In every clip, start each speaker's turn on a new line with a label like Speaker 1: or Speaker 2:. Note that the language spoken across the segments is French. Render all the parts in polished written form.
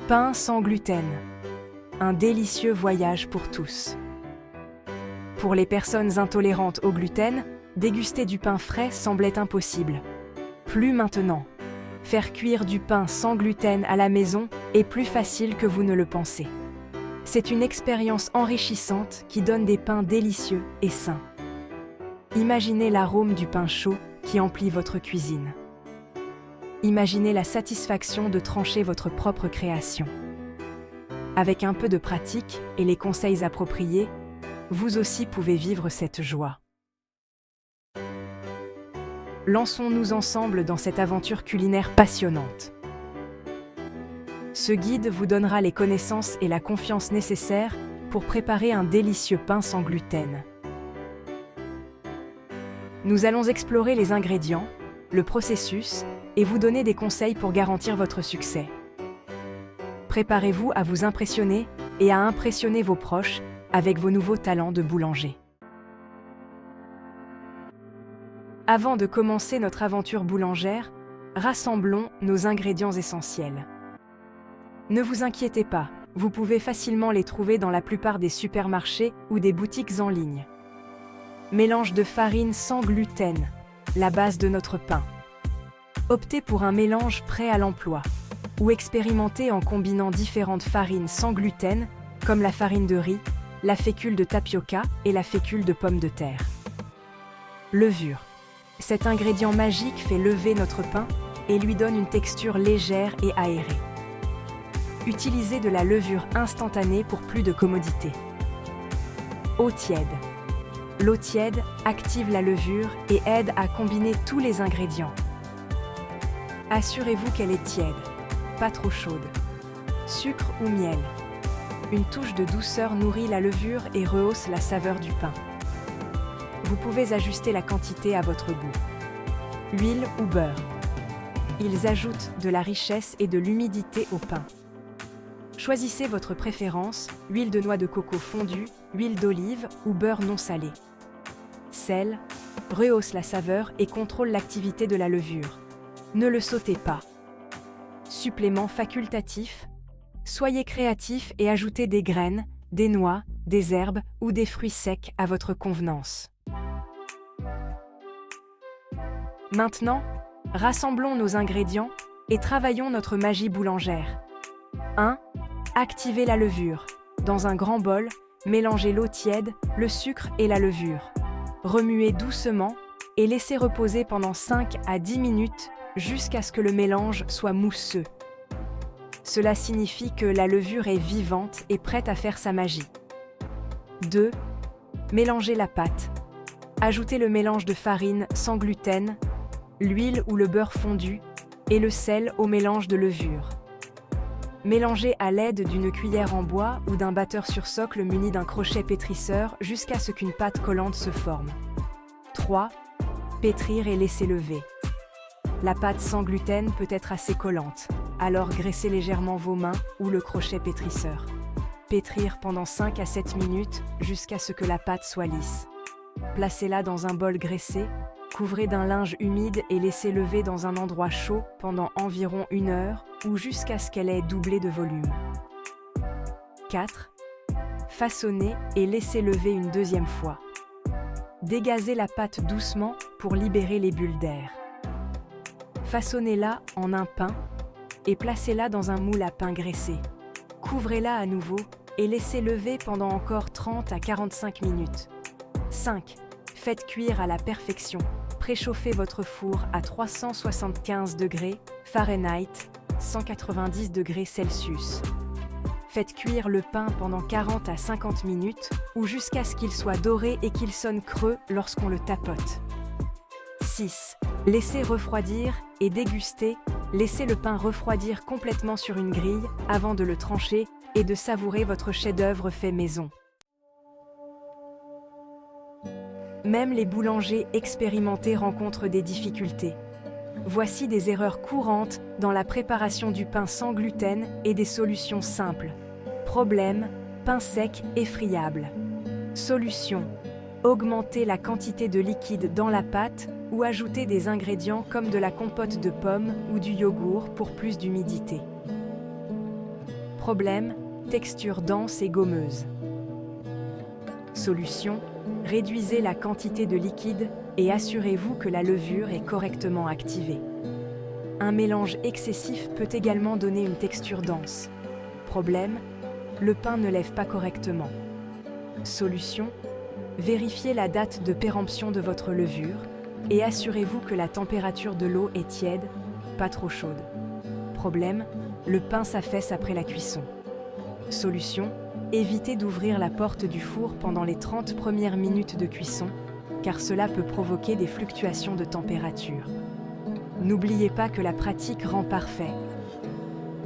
Speaker 1: Pain sans gluten. Un délicieux voyage pour tous. Pour les personnes intolérantes au gluten, déguster du pain frais semblait impossible. Plus maintenant. Faire cuire du pain sans gluten à la maison est plus facile que vous ne le pensez. C'est une expérience enrichissante qui donne des pains délicieux et sains. Imaginez l'arôme du pain chaud qui emplit votre cuisine. Imaginez la satisfaction de trancher votre propre création. Avec un peu de pratique et les conseils appropriés, vous aussi pouvez vivre cette joie. Lançons-nous ensemble dans cette aventure culinaire passionnante. Ce guide vous donnera les connaissances et la confiance nécessaires pour préparer un délicieux pain sans gluten. Nous allons explorer les ingrédients, le processus et vous donner des conseils pour garantir votre succès. Préparez-vous à vous impressionner et à impressionner vos proches avec vos nouveaux talents de boulanger. Avant de commencer notre aventure boulangère, rassemblons nos ingrédients essentiels. Ne vous inquiétez pas, vous pouvez facilement les trouver dans la plupart des supermarchés ou des boutiques en ligne. Mélange de farine sans gluten, la base de notre pain. Optez pour un mélange prêt à l'emploi, ou expérimentez en combinant différentes farines sans gluten, comme la farine de riz, la fécule de tapioca et la fécule de pomme de terre. Levure. Cet ingrédient magique fait lever notre pain et lui donne une texture légère et aérée. Utilisez de la levure instantanée pour plus de commodité. Eau tiède. L'eau tiède active la levure et aide à combiner tous les ingrédients. Assurez-vous qu'elle est tiède, pas trop chaude. Sucre ou miel. Une touche de douceur nourrit la levure et rehausse la saveur du pain. Vous pouvez ajuster la quantité à votre goût. Huile ou beurre. Ils ajoutent de la richesse et de l'humidité au pain. Choisissez votre préférence, huile de noix de coco fondue, huile d'olive ou beurre non salé. Sel, rehausse la saveur et contrôle l'activité de la levure. Ne le sautez pas. Supplément facultatif. Soyez créatif et ajoutez des graines, des noix, des herbes ou des fruits secs à votre convenance. Maintenant, rassemblons nos ingrédients et travaillons notre magie boulangère. 1. Activez la levure. Dans un grand bol, mélangez l'eau tiède, le sucre et la levure. Remuez doucement et laissez reposer pendant 5 à 10 minutes jusqu'à ce que le mélange soit mousseux. Cela signifie que la levure est vivante et prête à faire sa magie. 2. Mélangez la pâte. Ajoutez le mélange de farine sans gluten, l'huile ou le beurre fondu et le sel au mélange de levure. Mélangez à l'aide d'une cuillère en bois ou d'un batteur sur socle muni d'un crochet pétrisseur jusqu'à ce qu'une pâte collante se forme. 3. Pétrir et laisser lever. La pâte sans gluten peut être assez collante, alors graissez légèrement vos mains ou le crochet pétrisseur. Pétrir pendant 5 à 7 minutes jusqu'à ce que la pâte soit lisse. Placez-la dans un bol graissé, couvrez d'un linge humide et laissez lever dans un endroit chaud pendant environ 1 heure ou jusqu'à ce qu'elle ait doublé de volume. 4. Façonnez et laissez lever une deuxième fois. Dégazez la pâte doucement pour libérer les bulles d'air. Façonnez-la en un pain et placez-la dans un moule à pain graissé. Couvrez-la à nouveau et laissez lever pendant encore 30 à 45 minutes. 5. Faites cuire à la perfection. Préchauffez votre four à 375 degrés Fahrenheit, 190 degrés Celsius. Faites cuire le pain pendant 40 à 50 minutes ou jusqu'à ce qu'il soit doré et qu'il sonne creux lorsqu'on le tapote. 6. Laissez refroidir et dégustez. Laissez le pain refroidir complètement sur une grille avant de le trancher et de savourer votre chef-d'œuvre fait maison. Même les boulangers expérimentés rencontrent des difficultés. Voici des erreurs courantes dans la préparation du pain sans gluten et des solutions simples. Problème, pain sec et friable. Solution, augmentez la quantité de liquide dans la pâte ou ajoutez des ingrédients comme de la compote de pommes ou du yogourt pour plus d'humidité. Problème, texture dense et gommeuse. Solution, réduisez la quantité de liquide et assurez-vous que la levure est correctement activée. Un mélange excessif peut également donner une texture dense. Problème, le pain ne lève pas correctement. Solution, vérifiez la date de péremption de votre levure et assurez-vous que la température de l'eau est tiède, pas trop chaude. Problème, le pain s'affaisse après la cuisson. Solution, évitez d'ouvrir la porte du four pendant les 30 premières minutes de cuisson, car cela peut provoquer des fluctuations de température. N'oubliez pas que la pratique rend parfait.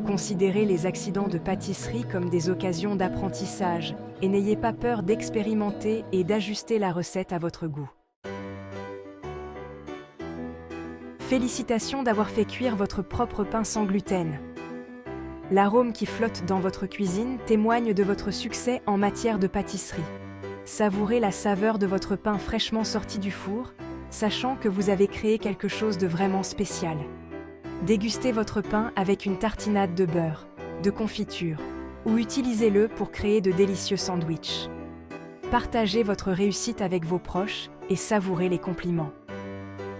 Speaker 1: Considérez les accidents de pâtisserie comme des occasions d'apprentissage et n'ayez pas peur d'expérimenter et d'ajuster la recette à votre goût. Félicitations d'avoir fait cuire votre propre pain sans gluten. L'arôme qui flotte dans votre cuisine témoigne de votre succès en matière de pâtisserie. Savourez la saveur de votre pain fraîchement sorti du four, sachant que vous avez créé quelque chose de vraiment spécial. Dégustez votre pain avec une tartinade de beurre, de confiture, ou utilisez-le pour créer de délicieux sandwichs. Partagez votre réussite avec vos proches et savourez les compliments.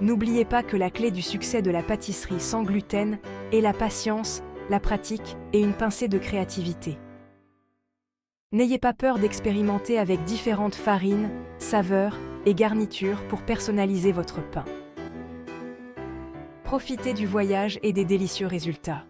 Speaker 1: N'oubliez pas que la clé du succès de la pâtisserie sans gluten est la patience, la pratique et une pincée de créativité. N'ayez pas peur d'expérimenter avec différentes farines, saveurs et garnitures pour personnaliser votre pain. Profitez du voyage et des délicieux résultats.